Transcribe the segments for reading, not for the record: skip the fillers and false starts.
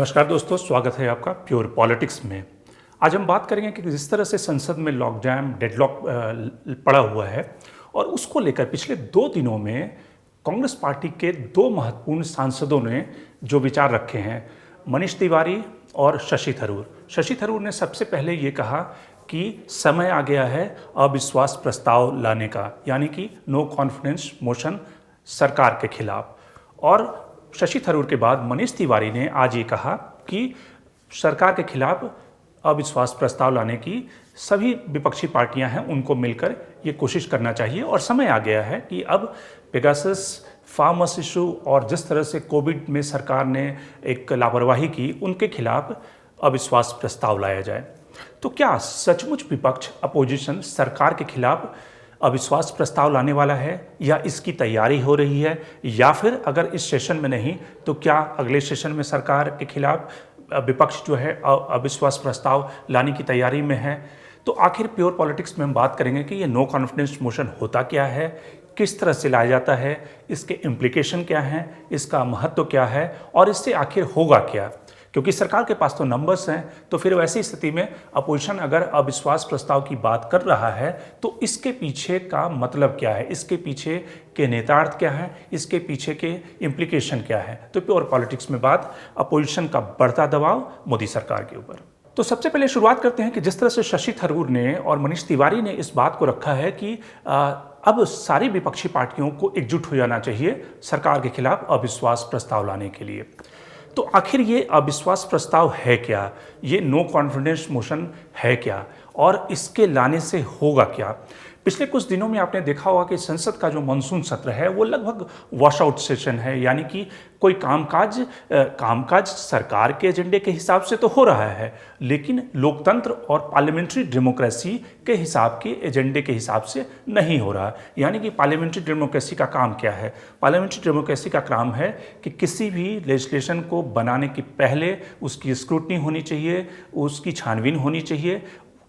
नमस्कार दोस्तों, स्वागत है आपका प्योर पॉलिटिक्स में। आज हम बात करेंगे कि जिस तरह से संसद में लॉकजाम डेडलॉक पड़ा हुआ है और उसको लेकर पिछले 2 दिनों में कांग्रेस पार्टी के 2 महत्वपूर्ण सांसदों ने जो विचार रखे हैं, मनीष तिवारी और शशि थरूर। शशि थरूर ने सबसे पहले ये कहा कि समय आ गया है अविश्वास प्रस्ताव लाने का, यानी कि नो कॉन्फिडेंस मोशन सरकार के खिलाफ। और शशि थरूर के बाद मनीष तिवारी ने आज ये कहा कि सरकार के खिलाफ अविश्वास प्रस्ताव लाने की सभी विपक्षी पार्टियां हैं, उनको मिलकर ये कोशिश करना चाहिए और समय आ गया है कि अब पेगासस, फार्मस इशू और जिस तरह से कोविड में सरकार ने एक लापरवाही की, उनके खिलाफ अविश्वास प्रस्ताव लाया जाए। तो क्या सचमुच विपक्ष अपोजिशन सरकार के खिलाफ अविश्वास प्रस्ताव लाने वाला है या इसकी तैयारी हो रही है, या फिर अगर इस सेशन में नहीं तो क्या अगले सेशन में सरकार के खिलाफ विपक्ष जो है अविश्वास प्रस्ताव लाने की तैयारी में है? तो आखिर प्योर पॉलिटिक्स में हम बात करेंगे कि ये नो कॉन्फिडेंस मोशन होता क्या है, किस तरह से लाया जाता है, इसके इम्प्लीकेशन क्या हैं, इसका महत्व क्या है और इससे आखिर होगा क्या। क्योंकि सरकार के पास तो नंबर्स हैं, तो फिर वैसी स्थिति में अपोजिशन अगर अविश्वास प्रस्ताव की बात कर रहा है तो इसके पीछे का मतलब क्या है, इसके पीछे के नेतार्थ क्या है, इसके पीछे के इम्प्लीकेशन क्या है। तो प्योर पॉलिटिक्स में बात अपोजिशन का बढ़ता दबाव मोदी सरकार के ऊपर। तो सबसे पहले शुरुआत करते हैं कि जिस तरह से शशि थरूर ने और मनीष तिवारी ने इस बात को रखा है कि अब सारी विपक्षी पार्टियों को एकजुट हो जाना चाहिए सरकार के खिलाफ अविश्वास प्रस्ताव लाने के लिए। तो आखिर ये अविश्वास प्रस्ताव है क्या, ये नो कॉन्फिडेंस मोशन है क्या और इसके लाने से होगा क्या। पिछले कुछ दिनों में आपने देखा होगा कि संसद का जो मानसून सत्र है वो लगभग वॉश आउट सेशन है, यानी कि कोई कामकाज सरकार के एजेंडे के हिसाब से तो हो रहा है, लेकिन लोकतंत्र और पार्लियामेंट्री डेमोक्रेसी के हिसाब के एजेंडे के हिसाब से नहीं हो रहा। यानी कि पार्लियामेंट्री डेमोक्रेसी का काम क्या है? पार्लियामेंट्री डेमोक्रेसी का काम है कि किसी भी लेजिस्लेशन को बनाने के पहले उसकी स्क्रूटनी होनी चाहिए, उसकी छानबीन होनी चाहिए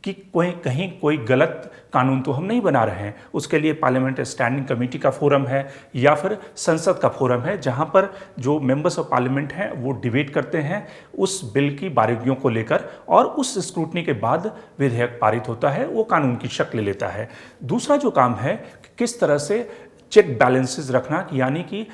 कि कहीं कोई गलत कानून तो हम नहीं बना रहे हैं। उसके लिए पार्लियामेंट स्टैंडिंग कमेटी का फोरम है या फिर संसद का फोरम है, जहां पर जो मेंबर्स ऑफ पार्लियामेंट हैं वो डिबेट करते हैं उस बिल की बारीकियों को लेकर, और उस स्क्रूटनी के बाद विधेयक पारित होता है, वो कानून की शक्ल लेता है। दूसरा जो काम है, किस तरह से चेक बैलेंसेस रखना, यानी कि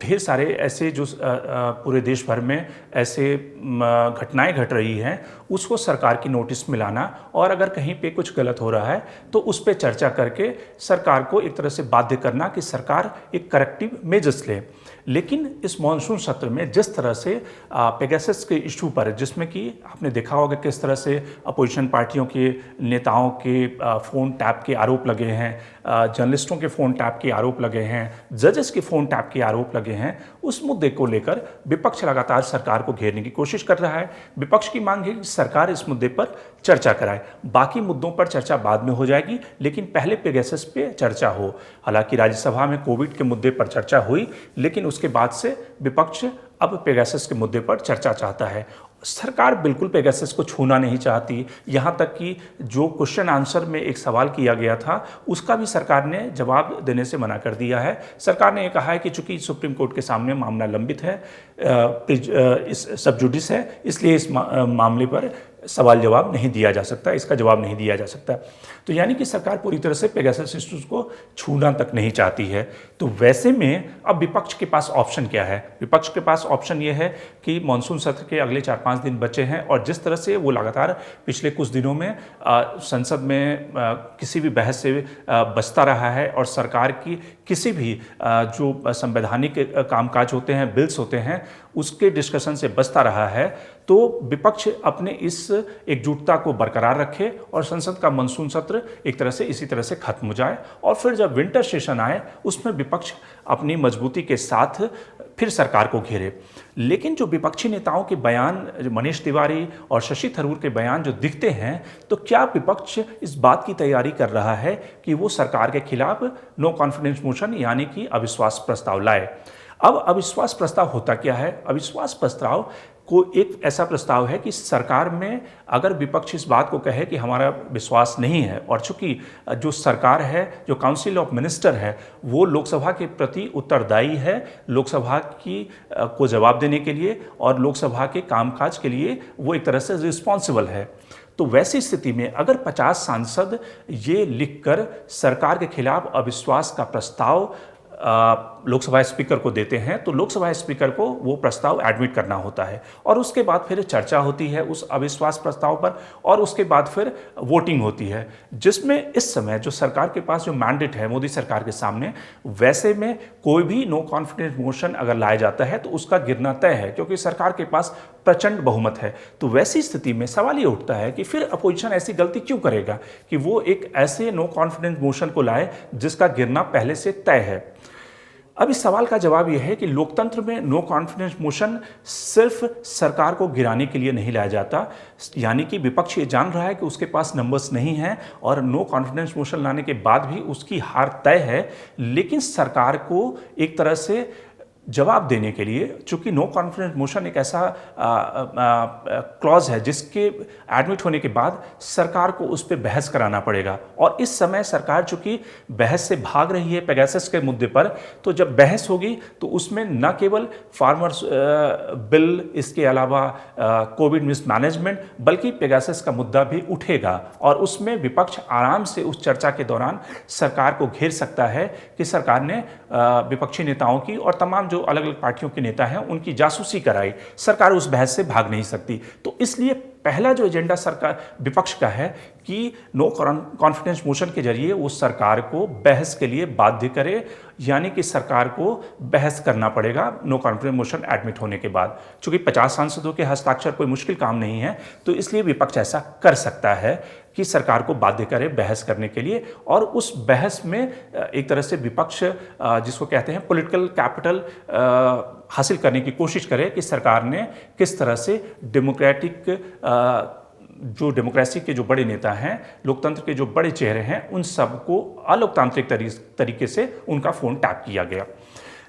ढेर सारे ऐसे जो पूरे देश भर में ऐसे घटनाएं घट रही हैं, उसको सरकार की नोटिस में लाना, और अगर कहीं पे कुछ गलत हो रहा है तो उस पर चर्चा करके सरकार को एक तरह से बाध्य करना कि सरकार एक करेक्टिव मेजर्स ले। लेकिन इस मॉनसून सत्र में जिस तरह से पेगासस के इशू पर, जिसमें कि आपने देखा होगा किस तरह से अपोजिशन पार्टियों के नेताओं के फ़ोन टैप के आरोप लगे हैं, जर्नलिस्टों के फ़ोन टैप के आरोप लगे हैं, जजेस के फ़ोन टैप के आरोप लगे हैं, उस मुद्दे को लेकर विपक्ष लगातार सरकार को घेरने की कोशिश कर रहा है। विपक्ष की मांग है कि सरकार इस मुद्दे पर चर्चा कराए, बाकी मुद्दों पर चर्चा बाद में हो जाएगी, लेकिन पहले पेगासस पे चर्चा हो। हालांकि राज्यसभा में कोविड के मुद्दे पर चर्चा हुई, लेकिन उसके बाद से विपक्ष अब पेगासस के मुद्दे पर चर्चा चाहता है। सरकार बिल्कुल पेगासस को छूना नहीं चाहती, यहाँ तक कि जो क्वेश्चन आंसर में एक सवाल किया गया था उसका भी सरकार ने जवाब देने से मना कर दिया है। सरकार ने यह कहा है कि चूंकि सुप्रीम कोर्ट के सामने मामला लंबित है, इस सब जुडिस है, इसलिए इस मामले पर सवाल जवाब नहीं दिया जा सकता, इसका जवाब नहीं दिया जा सकता। तो यानी कि सरकार पूरी तरह से पेगासस इश्यूज को छूना तक नहीं चाहती है। तो वैसे में अब विपक्ष के पास ऑप्शन क्या है? विपक्ष के पास ऑप्शन ये है कि मानसून सत्र के अगले 4-5 दिन बचे हैं, और जिस तरह से वो लगातार पिछले कुछ दिनों में संसद में किसी भी बहस से बचता रहा है, और सरकार की किसी भी जो संवैधानिक कामकाज होते हैं, बिल्स होते हैं, उसके डिस्कशन से बचता रहा है, तो विपक्ष अपने इस एकजुटता को बरकरार रखे और संसद का मानसून सत्र एक तरह से इसी तरह से खत्म हो जाए, और फिर जब विंटर सेशन आए उसमें विपक्ष अपनी मजबूती के साथ फिर सरकार को घेरे। लेकिन जो विपक्षी नेताओं के बयान, मनीष तिवारी और शशि थरूर के बयान जो दिखते हैं, तो क्या विपक्ष इस बात की तैयारी कर रहा है कि वो सरकार के खिलाफ नो कॉन्फिडेंस मोशन यानी कि अविश्वास प्रस्ताव लाए? अब अविश्वास प्रस्ताव होता क्या है? अविश्वास प्रस्ताव को एक ऐसा प्रस्ताव है कि सरकार में अगर विपक्ष इस बात को कहे कि हमारा विश्वास नहीं है, और चूंकि जो सरकार है, जो काउंसिल ऑफ मिनिस्टर है, वो लोकसभा के प्रति उत्तरदायी है, लोकसभा की को जवाब देने के लिए और लोकसभा के कामकाज के लिए वो एक तरह से रिस्पॉन्सिबल है। तो वैसी स्थिति में अगर 50 सांसद ये लिखकर सरकार के खिलाफ अविश्वास का प्रस्ताव लोकसभा स्पीकर को देते हैं, तो लोकसभा स्पीकर को वो प्रस्ताव एडमिट करना होता है और उसके बाद फिर चर्चा होती है उस अविश्वास प्रस्ताव पर, और उसके बाद फिर वोटिंग होती है, जिसमें इस समय जो सरकार के पास जो मैंडेट है मोदी सरकार के सामने, वैसे में कोई भी नो कॉन्फिडेंस मोशन अगर लाया जाता है तो उसका गिरना तय है, क्योंकि सरकार के पास प्रचंड बहुमत है। तो वैसी स्थिति में सवाल ये उठता है कि फिर अपोजिशन ऐसी गलती क्यों करेगा कि वो एक ऐसे नो कॉन्फिडेंस मोशन को लाए जिसका गिरना पहले से तय है। अब इस सवाल का जवाब यह है कि लोकतंत्र में नो कॉन्फिडेंस मोशन सिर्फ सरकार को गिराने के लिए नहीं लाया जाता, यानी कि विपक्ष ये जान रहा है कि उसके पास नंबर्स नहीं हैं और नो कॉन्फिडेंस मोशन लाने के बाद भी उसकी हार तय है, लेकिन सरकार को एक तरह से जवाब देने के लिए, चूंकि नो कॉन्फिडेंस मोशन एक ऐसा क्लॉज है जिसके एडमिट होने के बाद सरकार को उस पर बहस कराना पड़ेगा, और इस समय सरकार चूंकि बहस से भाग रही है पेगासस के मुद्दे पर, तो जब बहस होगी तो उसमें न केवल फार्मर्स बिल, इसके अलावा कोविड मिसमैनेजमेंट, बल्कि पेगासस का मुद्दा भी उठेगा, और उसमें विपक्ष आराम से उस चर्चा के दौरान सरकार को घेर सकता है कि सरकार ने विपक्षी नेताओं की और तमाम जो अलग अलग पार्टियों के नेता हैं उनकी जासूसी कराई। सरकार उस बहस से भाग नहीं सकती। तो इसलिए पहला जो एजेंडा सरकार विपक्ष का है कि नो कॉन्फिडेंस मोशन के जरिए वो सरकार को बहस के लिए बाध्य करे, यानी कि सरकार को बहस करना पड़ेगा नो कॉन्फिडेंस मोशन एडमिट होने के बाद। चूंकि 50 सांसदों के हस्ताक्षर कोई मुश्किल काम नहीं है, तो इसलिए विपक्ष ऐसा कर सकता है कि सरकार को बाध्य करे बहस करने के लिए, और उस बहस में एक तरह से विपक्ष जिसको कहते हैं पॉलिटिकल कैपिटल हासिल करने की कोशिश करे कि सरकार ने किस तरह से जो डेमोक्रेसी के जो बड़े नेता हैं, लोकतंत्र के जो बड़े चेहरे हैं, उन सबको अलोकतांत्रिक तरीके से उनका फोन टैप किया गया।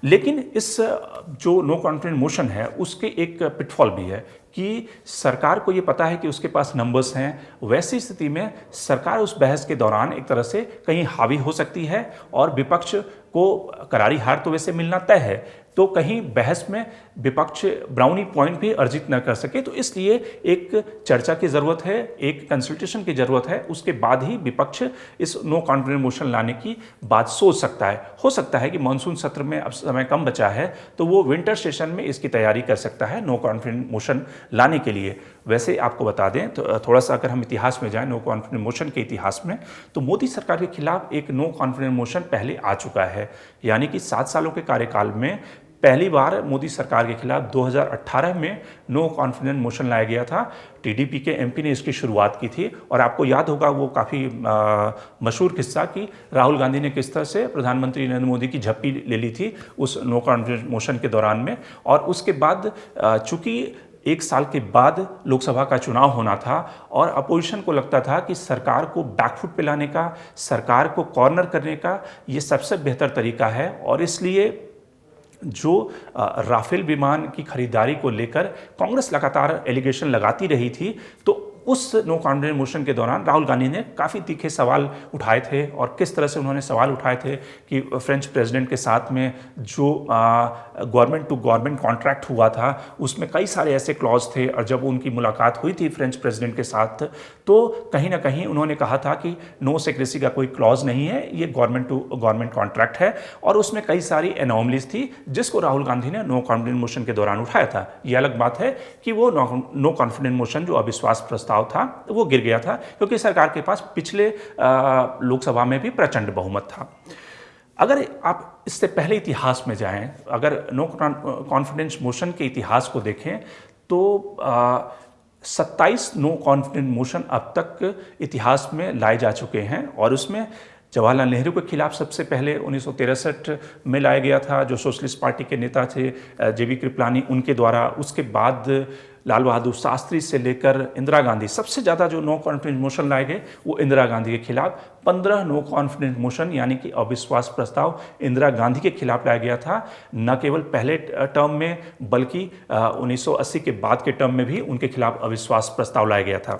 लेकिन इस जो नो कॉन्फिडेंस मोशन है उसके एक पिटफॉल भी है कि सरकार को ये पता है कि उसके पास नंबर्स हैं। वैसी स्थिति में सरकार उस बहस के दौरान एक तरह से कहीं हावी हो सकती है, और विपक्ष को करारी हार तो वैसे मिलना तय है, तो कहीं बहस में विपक्ष ब्राउनी पॉइंट भी अर्जित न कर सके। तो इसलिए एक चर्चा की ज़रूरत है, एक कंसल्टेशन की ज़रूरत है, उसके बाद ही विपक्ष इस नो कॉन्फिडेंस मोशन लाने की बात सोच सकता है। हो सकता है कि मानसून सत्र में अब समय कम बचा है, तो वो विंटर सेशन में इसकी तैयारी कर सकता है नो कॉन्फिडेंस मोशन लाने के लिए। वैसे आपको बता दें तो थोड़ा सा अगर हम इतिहास में जाएं, नो कॉन्फिडेंस मोशन के इतिहास में, तो मोदी सरकार के खिलाफ एक नो कॉन्फिडेंस मोशन पहले आ चुका है, यानी कि 7 सालों के कार्यकाल में पहली बार मोदी सरकार के खिलाफ 2018 में नो कॉन्फिडेंस मोशन लाया गया था। टीडीपी के एमपी ने इसकी शुरुआत की थी, और आपको याद होगा वो काफ़ी मशहूर किस्सा कि राहुल गांधी ने किस तरह से प्रधानमंत्री नरेंद्र मोदी की झप्पी ले ली थी उस नो कॉन्फिडेंस मोशन के दौरान में। और उसके बाद चूंकि 1 साल के बाद लोकसभा का चुनाव होना था और अपोजिशन को लगता था कि सरकार को बैकफुट पे लाने का, सरकार को कॉर्नर करने का ये सबसे बेहतर तरीका है, और इसलिए जो राफेल विमान की खरीदारी को लेकर कांग्रेस लगातार एलिगेशन लगाती रही थी, तो उस नो कॉन्फिडेंस मोशन के दौरान राहुल गांधी ने काफ़ी तीखे सवाल उठाए थे। और किस तरह से उन्होंने सवाल उठाए थे कि फ्रेंच प्रेसिडेंट के साथ में जो गवर्नमेंट टू गवर्नमेंट कॉन्ट्रैक्ट हुआ था उसमें कई सारे ऐसे क्लॉज थे, और जब उनकी मुलाकात हुई थी फ्रेंच प्रेसिडेंट के साथ, तो कहीं ना कहीं उन्होंने कहा था कि नो सेक्रेसी का कोई क्लॉज नहीं है, ये गवर्नमेंट टू गवर्नमेंट कॉन्ट्रैक्ट है, और उसमें कई सारी एनॉमलीज थी जिसको राहुल गांधी ने नो कॉन्फिडेंस मोशन के दौरान उठाया था। ये अलग बात है कि वो नो कॉन्फिडेंस मोशन जो अविश्वास प्रस्ताव था वो गिर गया था, क्योंकि सरकार के पास पिछले लोकसभा में भी प्रचंड बहुमत था। अगर आप इससे पहले इतिहास में जाएं, अगर नो कॉन्फिडेंस मोशन के इतिहास को देखें, तो 27 नो कॉन्फिडेंस मोशन अब तक इतिहास में लाए जा चुके हैं, और उसमें जवाहरलाल नेहरू के खिलाफ सबसे पहले 1963 में लाया गया था, जो सोशलिस्ट पार्टी के नेता थे जेबी कृपलानी, उनके द्वारा। उसके बाद लाल बहादुर शास्त्री से लेकर इंदिरा गांधी, सबसे ज़्यादा जो नो कॉन्फिडेंस मोशन लाए गए वो इंदिरा गांधी के खिलाफ 15 नो कॉन्फिडेंस मोशन यानी कि अविश्वास प्रस्ताव इंदिरा गांधी के खिलाफ लाया गया था। न केवल पहले टर्म में बल्कि 1980 के बाद के टर्म में भी उनके खिलाफ अविश्वास प्रस्ताव लाया गया था।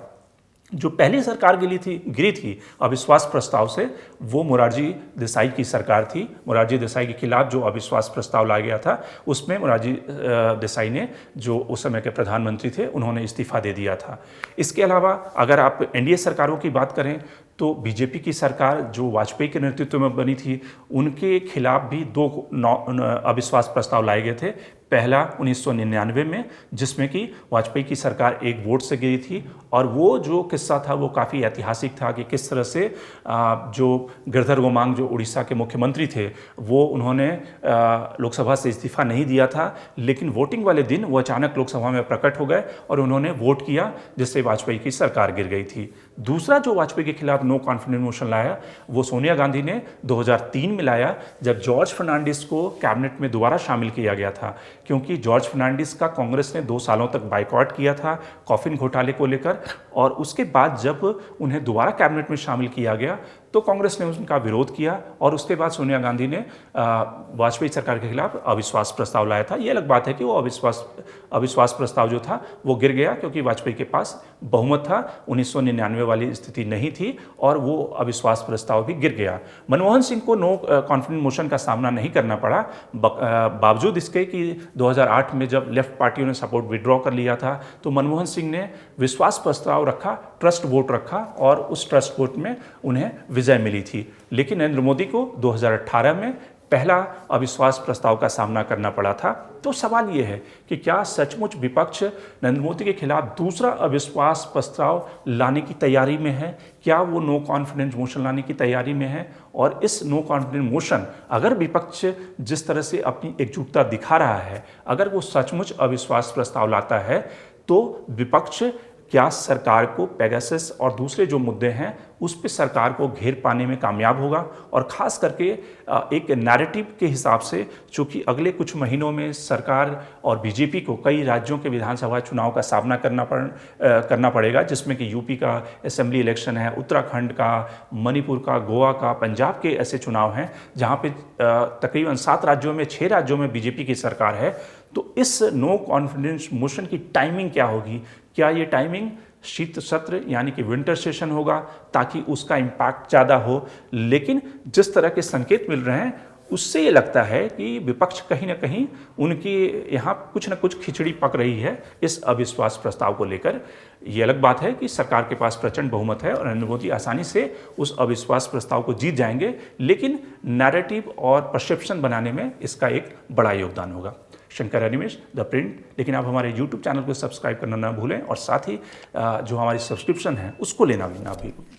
जो पहली सरकार गिरी थी अविश्वास प्रस्ताव से, वो मोरारजी देसाई की सरकार थी। मोरारजी देसाई के खिलाफ जो अविश्वास प्रस्ताव लाया गया था उसमें मोरारजी देसाई ने, जो उस समय के प्रधानमंत्री थे, उन्होंने इस्तीफा दे दिया था। इसके अलावा अगर आप एनडीए सरकारों की बात करें तो बीजेपी की सरकार जो वाजपेयी के नेतृत्व में बनी थी, उनके खिलाफ भी 2 अविश्वास प्रस्ताव लाए गए थे। पहला 1999 में, जिसमें कि वाजपेयी की सरकार एक वोट से गिरी थी, और वो जो किस्सा था वो काफ़ी ऐतिहासिक था कि किस तरह से जो गिरधर गोमांग जो उड़ीसा के मुख्यमंत्री थे, वो उन्होंने लोकसभा से इस्तीफा नहीं दिया था, लेकिन वोटिंग वाले दिन वो अचानक लोकसभा में प्रकट हो गए और उन्होंने वोट किया, जिससे वाजपेयी की सरकार गिर गई थी। दूसरा जो वाजपेयी के खिलाफ नो कॉन्फिडेंस मोशन लाया वो सोनिया गांधी ने 2003 में लाया, जब जॉर्ज फर्नांडिस को कैबिनेट में दोबारा शामिल किया गया था, क्योंकि जॉर्ज फर्नांडिस का कांग्रेस ने 2 सालों तक बाइकआउट किया था कॉफिन घोटाले को लेकर, और उसके बाद जब उन्हें दोबारा कैबिनेट में शामिल किया गया तो कांग्रेस ने उनका विरोध किया, और उसके बाद सोनिया गांधी ने वाजपेयी सरकार के खिलाफ अविश्वास प्रस्ताव लाया था। ये अलग बात है कि वो अविश्वास प्रस्ताव जो था वो गिर गया, क्योंकि वाजपेयी के पास बहुमत था, 1999 वाली स्थिति नहीं थी, और वो अविश्वास प्रस्ताव भी गिर गया। मनमोहन सिंह को नो कॉन्फिडेंस मोशन का सामना नहीं करना पड़ा, बावजूद इसके कि 2008 में जब लेफ्ट पार्टियों ने सपोर्ट विड्रॉ कर लिया था, तो मनमोहन सिंह ने विश्वास प्रस्ताव रखा, ट्रस्ट वोट रखा, और उस ट्रस्ट वोट में उन्हें विजय मिली थी। लेकिन नरेंद्र मोदी को 2018 में पहला अविश्वास प्रस्ताव का सामना करना पड़ा था। तो सवाल ये है कि क्या सचमुच विपक्ष नरेंद्र मोदी के खिलाफ दूसरा अविश्वास प्रस्ताव लाने की तैयारी में है? क्या वो नो कॉन्फिडेंस मोशन लाने की तैयारी में है? और इस नो कॉन्फिडेंस मोशन, अगर विपक्ष जिस तरह से अपनी एकजुटता दिखा रहा है, अगर वो सचमुच अविश्वास प्रस्ताव लाता है, तो विपक्ष क्या सरकार को पेगासस और दूसरे जो मुद्दे हैं उस पर सरकार को घेर पाने में कामयाब होगा? और ख़ास करके एक नैरेटिव के हिसाब से, चूँकि अगले कुछ महीनों में सरकार और बीजेपी को कई राज्यों के विधानसभा चुनाव का सामना करना पड़ेगा, जिसमें कि यूपी का असेंबली इलेक्शन है, उत्तराखंड का, मणिपुर का, गोवा का, पंजाब के ऐसे चुनाव हैं जहाँ पे तकरीबन 7 राज्यों में 6 राज्यों में बीजेपी की सरकार है। तो इस नो कॉन्फिडेंस मोशन की टाइमिंग क्या होगी? क्या ये टाइमिंग शीत सत्र यानी कि विंटर सेशन होगा, ताकि उसका इम्पैक्ट ज़्यादा हो? लेकिन जिस तरह के संकेत मिल रहे हैं उससे ये लगता है कि विपक्ष कहीं ना कहीं उनकी यहाँ कुछ ना कुछ खिचड़ी पक रही है इस अविश्वास प्रस्ताव को लेकर। ये अलग बात है कि सरकार के पास प्रचंड बहुमत है और नरेंद्र मोदी आसानी से उस अविश्वास प्रस्ताव को जीत जाएंगे, लेकिन नैरेटिव और परसेप्शन बनाने में इसका एक बड़ा योगदान होगा। Shankar Animesh, the print. लेकिन आप हमारे YouTube चैनल को सब्सक्राइब करना ना भूलें, और साथ ही जो हमारी सब्सक्रिप्शन है उसको लेना भी ना भूलें।